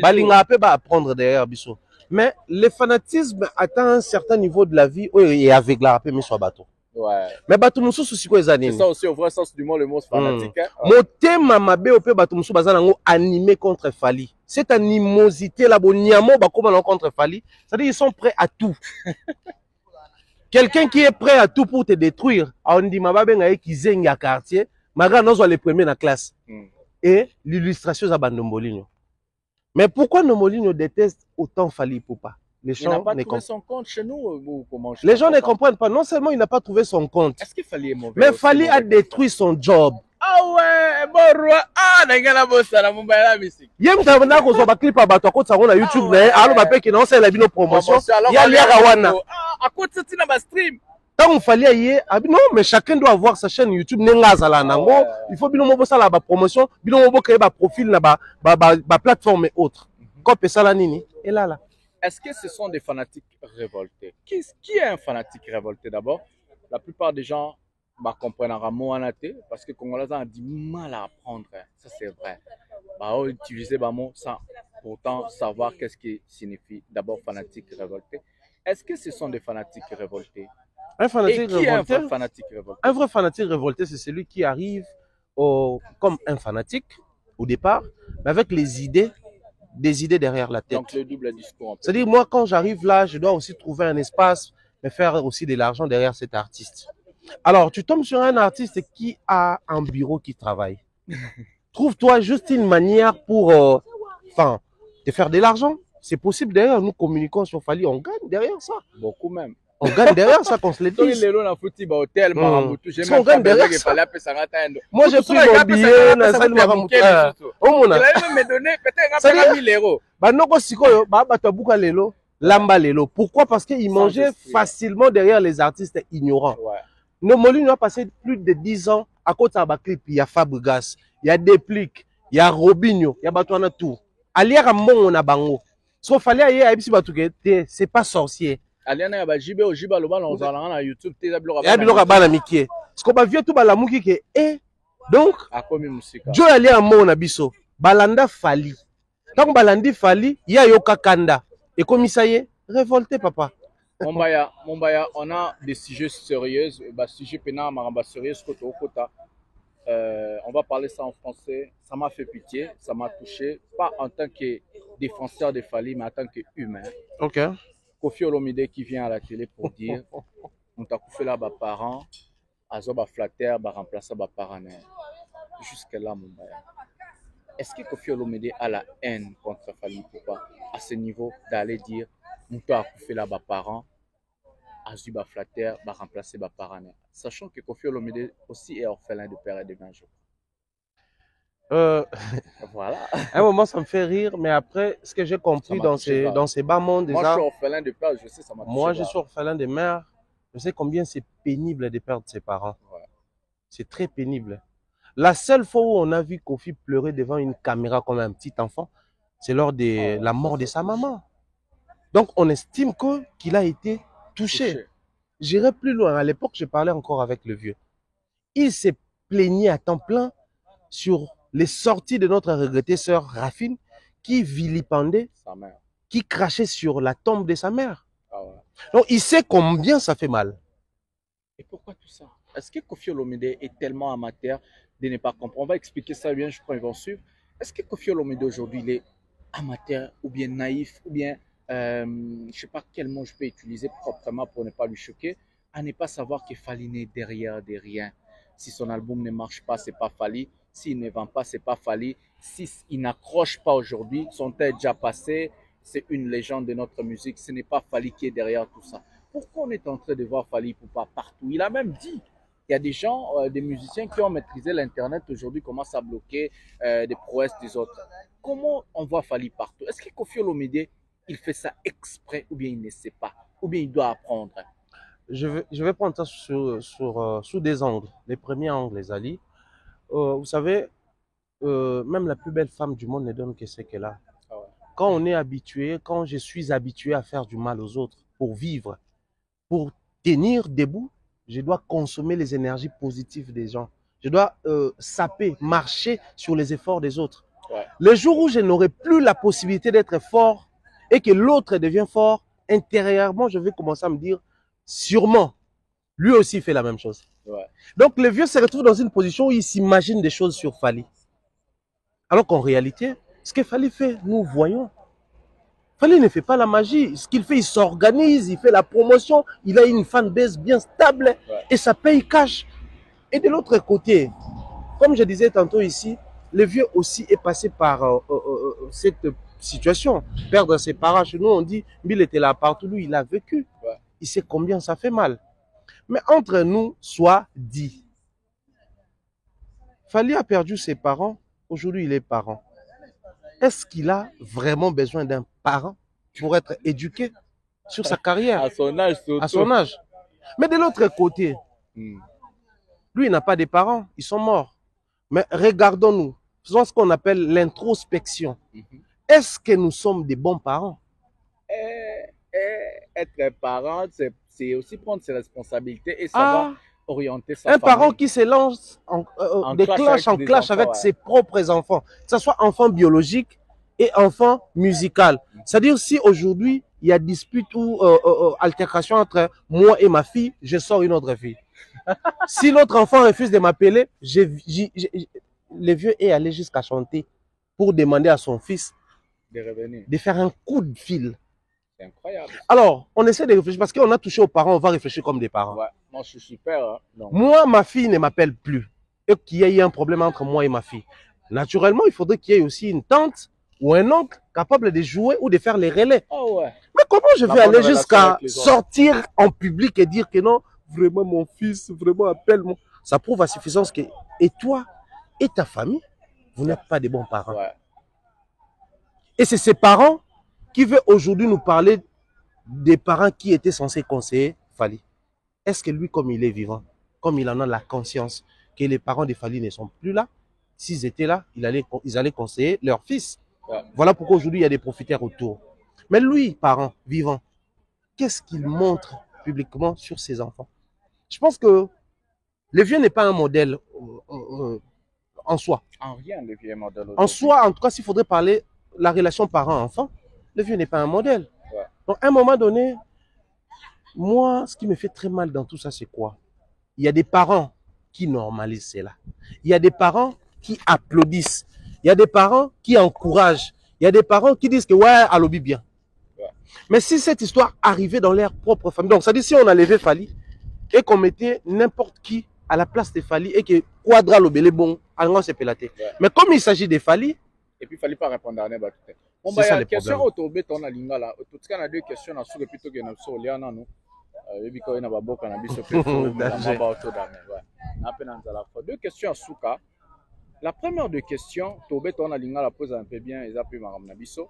Balinga peut apprendre derrière Rabiso. Mais le fanatisme atteint un certain niveau de la vie et avec la rapé, mais soit bateau. Ouais. Mais bateau moussou, c'est quoi les années? C'est ça aussi, au vrai sens du mot, le mot fanatique. Mon thème, ma bé, au peu bateau moussou, bazan animé contre Fally. Cette animosité là, bon, niamo, bakoma contre Fally. C'est-à-dire, ils sont prêts à tout. Quelqu'un qui est prêt à tout pour te détruire, on dit, ma babe, qui zeng à quartier. Maga nous les premiers dans la classe. Et l'illustration de Ndombolino. Mais pourquoi Ndombolino déteste autant Fally Ipupa? Les gens n'ont pas trouvé son compte chez nous ou comment? Les gens ne comprennent pas. Non seulement il n'a pas trouvé son compte. Est-ce qu'il Fally est mauvais? Mais Fally a détruit son job. Ah ouais, bon roi. Ah, n'a bossa la mumba la musique. Yem t'avons qu'on soit clip à bateau à côté ça YouTube. Mais alors bah qui non c'est la vidéo promotion. Il y a l'Irawana. Ah, à côté ça na stream. Tant on fallait y aller, non, mais chacun doit avoir sa chaîne YouTube. Il faut bien mobo ça la promotion, bien mobo créer ba profil na ba plateforme et autres. Copie ça la nini et là. Est-ce que ce sont des fanatiques révoltés? Qui est un fanatique révolté d'abord? La plupart des gens comprennent Ramoanate parce que les Congolais ont du mal à apprendre. Ça, c'est vrai. Utiliser le mot sans pourtant savoir qu'est-ce qui signifie d'abord fanatique révolté. Est-ce que ce sont des fanatiques révoltés? Un fanatique révolté, un vrai fanatique révolté? Un vrai fanatique révolté, c'est celui qui arrive comme un fanatique au départ, mais avec des idées derrière la tête. Donc le double discours. C'est-à-dire, moi, quand j'arrive là, je dois aussi trouver un espace, mais faire aussi de l'argent derrière cet artiste. Alors, tu tombes sur un artiste qui a un bureau qui travaille. Trouve-toi juste une manière pour de faire de l'argent. C'est possible. D'ailleurs, nous communiquons sur Fally, on gagne derrière ça. Beaucoup même. On gagne derrière ça, qu'on se le dise. On gagne derrière ça. Moi, j'ai pris mon billet, na salle Maramoutou. On m'a me donné peut-être 1000 euros. Banoko sikoyo, batabuka lelo, lamba lelo. Pourquoi? Parce qu'ils mangeaient facilement derrière les artistes ignorants. Nos Molines ont passé plus de 10 ans à côté de Clip. Il y a Fabregas, il y a Déplique, il y a Robinho, il y a Batouana tout. Alière à mon on a bango. Sauf fallait aller à Epsi Batouke, c'est pas sorcier. Aliana ya bajibe o jiba loba na ozala na YouTube te biloko ba. Ya biloko ba na mikie. Ce qu'on va vieux tout ba la muki ke donc akomi musika. Jo ali à mon na biso. Balanda Fally. Tant balandi Fally, ya yoka kanda. Et comme ça y est, révolté papa. Mombaya, on a des sujets sérieux, sujet pénal, maramba sérieux, on va parler ça en français. Ça m'a fait pitié, ça m'a touché, pas en tant que défenseur de Fally, mais en tant qu'humain. Ok. Kofi Olomide qui vient à la télé pour dire on t'a coupé là, parents, azoba flatter, remplacer parents. Jusque là, Mombaya. Est-ce que Kofi Olomide a la haine contre Fally Ipupa à ce niveau d'aller dire on t'a coupé là, parents? Azuba Flatter va remplacer parents, sachant que Kofi Olomide aussi est orphelin de père et de mère. Voilà. À un moment, ça me fait rire, mais après, ce que j'ai compris dans ces bas mondes, moi, je suis orphelin de père, je sais, ça m'a touché. Moi, je suis orphelin de mère, je sais combien c'est pénible de perdre ses parents. Ouais. C'est très pénible. La seule fois où on a vu Kofi pleurer devant une caméra comme un petit enfant, c'est lors de la mort de sa maman. Donc, on estime qu'il a été touché. J'irai plus loin. À l'époque, je parlais encore avec le vieux. Il s'est plaigné à temps plein sur les sorties de notre regrettée sœur Rafine qui vilipendait sa mère, qui crachait sur la tombe de sa mère. Ah ouais. Donc, il sait combien ça fait mal. Et pourquoi tout ça? Est-ce que Kofi Olomide est tellement amateur de ne pas comprendre? On va expliquer ça bien, je crois qu'ils vont suivre. Est-ce que Kofi Olomide aujourd'hui, il est amateur ou bien naïf ou bien je ne sais pas quel mot je peux utiliser proprement pour ne pas lui choquer, à ne pas savoir que Fally n'est derrière de rien. Si son album ne marche pas, c'est pas Fally. S'il ne vend pas, c'est pas Fally. S'il n'accroche pas aujourd'hui, son temps est déjà passé. C'est une légende de notre musique. Ce n'est pas Fally qui est derrière tout ça. Pourquoi on est en train de voir Fally Ipupa partout? Il a même dit, il y a des gens, des musiciens qui ont maîtrisé l'Internet aujourd'hui commencent à bloquer des prouesses des autres. Comment on voit Fally partout? Est-ce que Kofi Olomide, il fait ça exprès ou bien il ne sait pas? Ou bien il doit apprendre? Je vais prendre ça sous des angles. Les premiers angles, les alliés. Vous savez, même la plus belle femme du monde ne donne que ce qu'elle a. Ah ouais. Quand on est habitué, quand je suis habitué à faire du mal aux autres pour vivre, pour tenir debout, je dois consommer les énergies positives des gens. Je dois saper, marcher sur les efforts des autres. Ouais. Le jour où je n'aurai plus la possibilité d'être fort et que l'autre devient fort, intérieurement, je vais commencer à me dire, sûrement, lui aussi fait la même chose. Ouais. Donc, le vieux se retrouve dans une position où il s'imagine des choses sur Fally. Alors qu'en réalité, ce que Fally fait, nous voyons. Fally ne fait pas la magie. Ce qu'il fait, il s'organise, il fait la promotion, il a une fanbase bien stable et ça paye cash. Et de l'autre côté, comme je disais tantôt ici, le vieux aussi est passé par cette situation. Perdre ses parents, chez nous, on dit, Bill était là partout, lui, il a vécu. Ouais. Il sait combien ça fait mal. Mais entre nous, soit dit, Fally a perdu ses parents, aujourd'hui il est parent. Est-ce qu'il a vraiment besoin d'un parent pour être éduqué sur sa carrière? À son âge, surtout. À son âge. Mais de l'autre côté, lui il n'a pas de parents, ils sont morts. Mais regardons-nous, faisons ce qu'on appelle l'introspection. Est-ce que nous sommes des bons parents? être parent, c'est aussi prendre ses responsabilités et savoir orienter sa famille. Un parent qui se lance en clash avec ses propres enfants, que ce soit enfant biologique et enfant musical. C'est-à-dire si aujourd'hui, il y a dispute ou altercation entre moi et ma fille, je sors une autre fille. Si l'autre enfant refuse de m'appeler, le vieux est allé jusqu'à chanter pour demander à son fils de faire un coup de fil. C'est incroyable. Alors, on essaie de réfléchir parce qu'on a touché aux parents, on va réfléchir comme des parents. Ouais, moi je suis super. Hein, moi, ma fille ne m'appelle plus. Et qu'il y ait un problème entre moi et ma fille. Naturellement, il faudrait qu'il y ait aussi une tante ou un oncle capable de jouer ou de faire les relais. Oh ouais. Mais comment je vais aller jusqu'à sortir en public et dire que non, vraiment mon fils, vraiment appelle-moi. Ça prouve à suffisance que et toi et ta famille, vous n'êtes pas des bons parents. Ouais. Et c'est ces parents qui veulent aujourd'hui nous parler des parents qui étaient censés conseiller Fally. Est-ce que lui, comme il est vivant, comme il en a la conscience que les parents de Fally ne sont plus là, s'ils étaient là, ils allaient conseiller leur fils. Ouais. Voilà pourquoi aujourd'hui il y a des profiteurs autour. Mais lui, parent vivant, qu'est-ce qu'il montre publiquement sur ses enfants? Je pense que le vieux n'est pas un modèle en soi. En rien, le vieux est modèle. En soi, en tout cas, s'il faudrait parler la relation parent-enfant, le vieux n'est pas un modèle. Ouais. Donc, à un moment donné, moi, ce qui me fait très mal dans tout ça, c'est quoi? Il y a des parents qui normalisent cela. Il y a des parents qui applaudissent. Il y a des parents qui encouragent. Il y a des parents qui disent que ouais, allobi bien. Ouais. Mais si cette histoire arrivait dans leur propre famille, donc ça dit si on a levé Fally et qu'on mettait n'importe qui à la place de Fally et que Quadra l'obélé bon, alors c'est pélaté. Ouais. Mais comme il s'agit de Fally, et puis Fally pas répondre à n'importe quoi. Bon bah il y a une question autour de ton alinga là. Tout ce qu'on a deux questions là sur le plutôt que nous sur les anano. Et puis quand il y a ba boka na biso pe deux questions à Souka. La première de questions, Tobé ton alinga la pose un peu bien, ils appellent Maram Nabiso.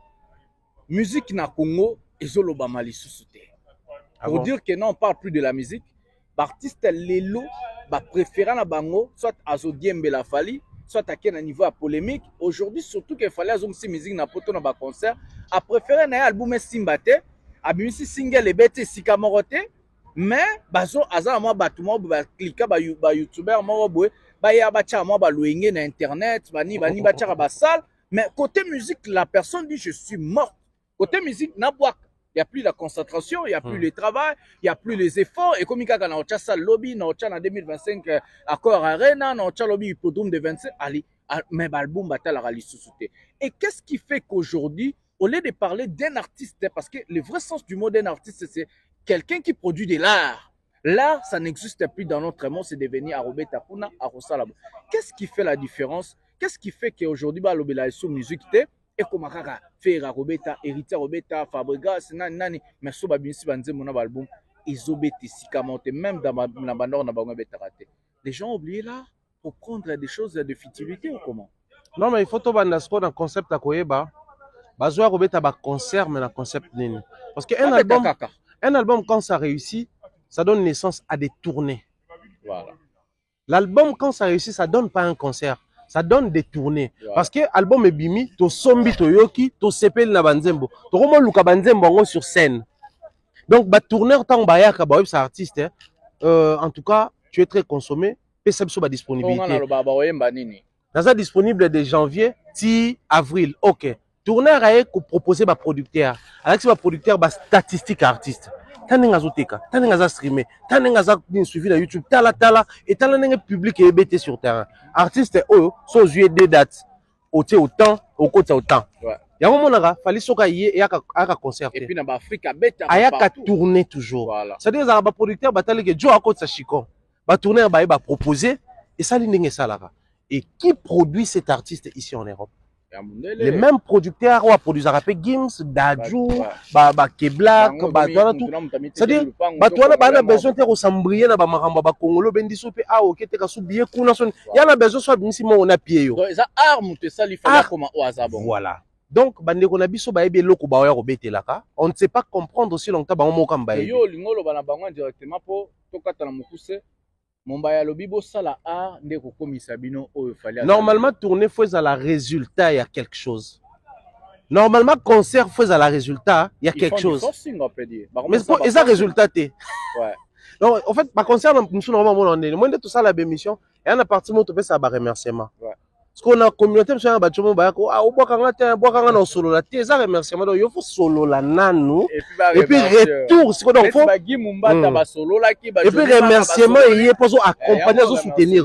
Musique na Congo, ezolo ba mali susute. Pour dire que non, on parle plus de la musique. L'artiste Lelo, ba préférant na bango, soit Azodiembe la Fally, soit à quel niveau à polémique. Aujourd'hui, surtout qu'il fallait azong si musique na poto na ba concert, a préféré na album Simbate, a bimisi single et bête sikamorote, mais bazo azan moi batuma ba cliquer ba YouTuber mo boy. Bah, il y a bah loué na internet, bani bah salle. Mais côté musique, la personne dit je suis mort. Côté musique, n'a pas. Il n'y a plus la concentration, il n'y a plus le travail, il n'y a plus les efforts. Et comme il y a un salle lobby, en 2025 accord arena, dans le lobby hippodrome de 25, allez, mais l'album battle la réalité. Et qu'est-ce qui fait qu'aujourd'hui, au lieu de parler d'un artiste, parce que le vrai sens du mot d'un artiste, c'est quelqu'un qui produit de l'art. L'art, ça n'existe plus dans notre monde, c'est devenu Arobé Takuna, Arosalabo. Qu'est-ce qui fait la différence? Qu'est-ce qui fait qu'aujourd'hui, l'obéla est sous musique, et comme Akara, Fer Arobeta, Héritier Arobeta, Fabregas, Nani, mais sous Babinsi Banze, mon album, ils obéissent Sikamonte, même dans la bandeur, les gens ont oublié l'art pour prendre des choses de futilité ou comment? Non, mais il faut tout dans un concept à Koyeba. Bazoa Arobeta, un concert, mais un concept nini. Parce qu'un album, quand ça réussit, ça donne naissance à des tournées. Voilà. L'album, quand ça réussit, ça donne pas un concert. Ça donne des tournées. Voilà. Parce que l'album est bimi, to sombi, to yoki, to sepel na banzembo. To romo luka banzembo sur scène. Donc, bah, tourneur, tant baya ka ba web artiste, en tout cas, tu es très consommé. PSM sur ba disponibilité. Naza disponible de janvier, ti avril. Ok. Tourneur a proposé ba producteur. Avec ce producteur, ba statistique artiste. Tanenga zoteka, tanenga za streamer, tanenga za suivi na YouTube, tala et tala nenga public et BT sur terrain. Artiste oh, so jouer des dates, au temps, au côté autant. Ouais. Ya moment là, fallait soka yé et aka concerter. Et puis dans Afrique beta aka tourner toujours. Voilà. C'est-à-dire za ba producteur batale que Joe à côté sa chicon. Ba tourner ba proposer et ça lingue ça là. Et qui produit cet artiste ici en Europe? Les mêmes producteurs ont produit Rapé Gims, Dadju, Keblak, c'est-à-dire, on a besoin de ressembler à Maramba Congolo, Bendiso, ok, tu as soublié qu'on a son. Il y a besoin soit Simon on a pied. Voilà. Donc, on a biso ba ebe loko ba wa robete laka. On ne sait pas comprendre aussi longtemps ba mo kamba. Yo lingolo bana bango directement pour tokata na mukuse. Normalement, tourner faut à la résultat, il y a quelque chose. Normalement, concert fait à la résultat, il y a quelque chose. Forcing, on peut dire. Mais c'est ça résultat. Ouais. Donc, en fait, par concert, nous normalement, on est tout ça la bémission. Et en partie, on peut faire ça remerciement. Ouais. Parce qu'on a communauté, monsieur, on a solo la tête, ça remerciement. Donc, il faut solo la nanou. Et puis, retour, c'est quoi donc faut. Et puis, remerciement, il est pour accompagner, soutenir.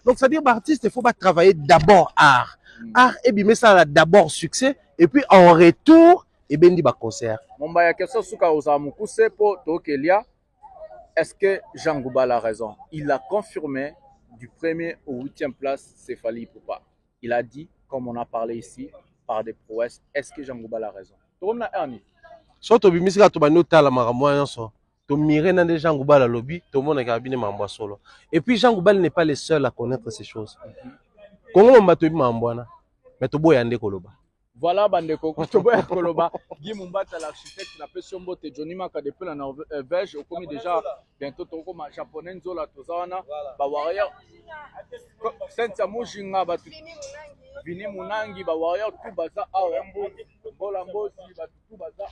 Donc, ça veut dire, l'artiste, il faut pas travailler d'abord art. Art, et bien, mais ça d'abord succès. Et puis, en retour, et bien, il y a concert. Mon baya, question sur Kaozamuku, c'est pour Tokelia. Est-ce que Jean Goubal a raison? Il a confirmé du 1er au 8e place, c'est Fally Ipupa. Il a dit, comme on a parlé ici, par des prouesses, est-ce que Jean Goubal a raison? Tout le monde a un. So to bimisika to banota la maramwa so. To mire na de Jean Goubal à lobby, tout le monde a cabinet mambo solo. Et puis Jean Goubal n'est pas le seul à connaître ces choses. Kongo mbato bi mambwana, mais to boyande koloba. Voilà, Bandeko, Kotoboya Koloba, Guy Mumbata, l'architecte, la pression botte, Johnny Maka depuis la Norvège, au commis déjà, bientôt, Toko, japonais, Zola, Tozana, Bawaria, Sentia Mujinga, Vini Munangi, Bawaria, tout baza, Arambo, Bolambo, tout baza,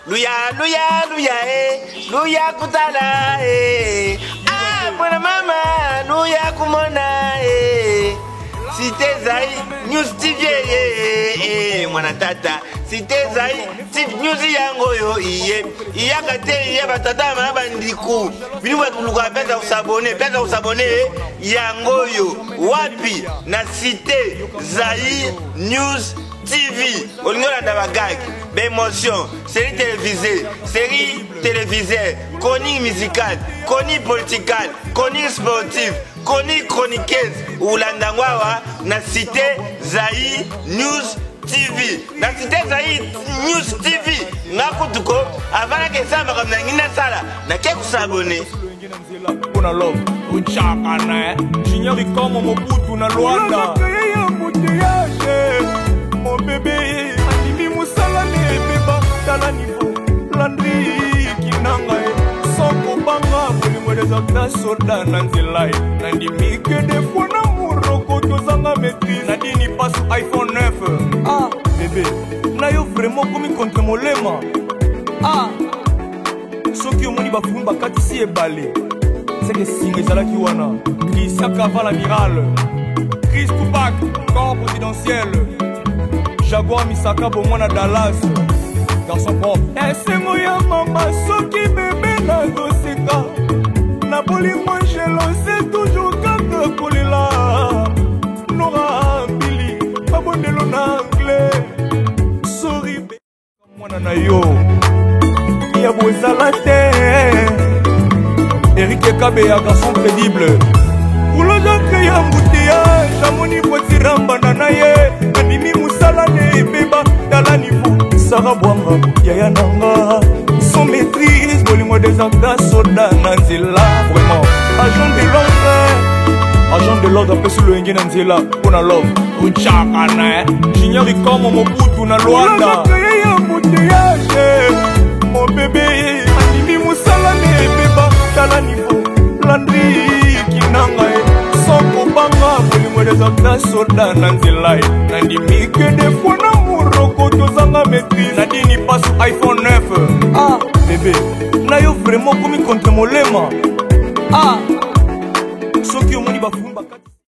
Luya, luya, luya, luya kutala, ah, mwana mama, luya kumona, Cité Zai, News TV, mwana tata, Cité Zai, News yango yo, iyakate, yabatata, mabandiku, binu watuluka, pesa usabone, yango yo, wapi, na Cité Zai, News TV, olingola dabagag, d'émotion, série télévisée, chronique musicale, chronique politique, chronique sportive, chronique chroniqueuse, ou l'andangwawa, na Cité Zai News TV. Na Cité Zai News TV, ngakutuko, avant que ça me ramène na sala, na keku s'abonner. Kuna love, uchaka na, chinyari kama Mobutu na Rwanda. Mon bébé, animi musala ne beba tala niveau landri kinanga soko banga bolingo des acteurs soda nanzelai nandimi que des fois na muroko tozanga maîtrise nadini passe iPhone 9 ah bébé na yo vraiment comme contre molema ah soki omoni bafumu bakatisi ebale c'est que singa ezalaki wana Christian Caval amiral Chris Tupac corps présidentiel Jaguar Misaka Bomona Dallas garçon propre esengo ya mama soki bébé na doseka na bolingo ngelo c'est toujours kaka kolela nora mbili babondelo na anglais sorry mwana na yo ya bozala te Eric Kabe ya garçon crédible Uloja créer embouteillage amoni potiramba na ye animi musala ne beba dans la niveau Sarah Bwanga yaya nanga sans maîtrise bolingo des acteurs soda nanzela vraiment agent de l'ordre après sous le ngé nanzela pona love uchaka na chinyari comme Mobutu na Rwanda créer embouteillage mon bébé animi musala ne beba ezaka soda na nzela nandimike defo na moroko tozanga maîtrise nadini passe iPhone 9 ah bébé na yo vraiment komi contre molema ah soki omoni bafumba